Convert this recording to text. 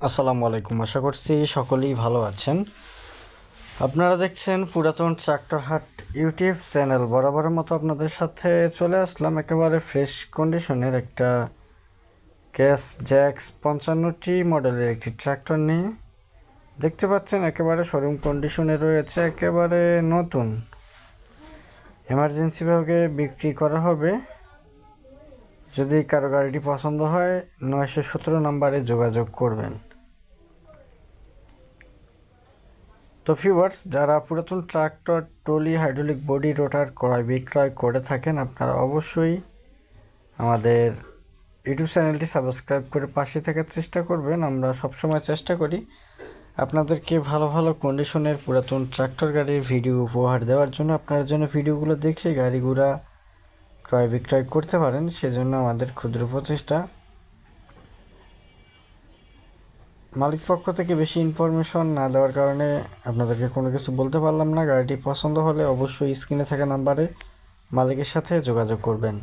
আসসালামু আলাইকুম। আশা করছি সকলেই ভালো আছেন। আপনারা দেখছেন পুরাতন ট্রাক্টর হাট ইউটিউব চ্যানেল। বরাবরের মতো আপনাদের সাথে চলে আসলাম একেবারে ফ্রেশ কন্ডিশনের একটা ক্যাশ জ্যাক্স 55টি মডেলের একটি ট্রাক্টর নিয়ে। দেখতে পাচ্ছেন একেবারে শোরুম কন্ডিশনে রয়েছে, একেবারে নতুন। এমার্জেন্সিভাবে বিক্রি করা হবে। যদি কারো গাড়িটি পছন্দ হয় 917 নম্বরে যোগাযোগ করবেন। তো ভিউয়ার্স, যারা পুরাতন ট্রাক্টর, ট্রলি, হাইড্রোলিক বডি, রোটার ক্রয় বিক্রয় করে থাকেন, আপনারা অবশ্যই আমাদের ইউটিউব চ্যানেলটি সাবস্ক্রাইব করে পাশে থাকার চেষ্টা করবেন। আমরা সবসময় চেষ্টা করি আপনাদেরকে ভালো ভালো কন্ডিশনের পুরাতন ট্রাক্টর গাড়ির ভিডিও উপহার দেওয়ার জন্য। আপনারা যেন ভিডিওগুলো দেখে গাড়িগুলা ক্রয় বিক্রয় করতে পারেন, সেজন্য আমাদের ক্ষুদ্র প্রচেষ্টা। মালিক পক্ষ থেকে বেশি ইনফরমেশন না দেওয়ার কারণে আপনাদেরকে কোনো কিছু বলতে পারলাম না। গাড়িটি পছন্দ হলে অবশ্যই স্ক্রিনে থাকা নাম্বারে মালিকের সাথে যোগাযোগ করবেন।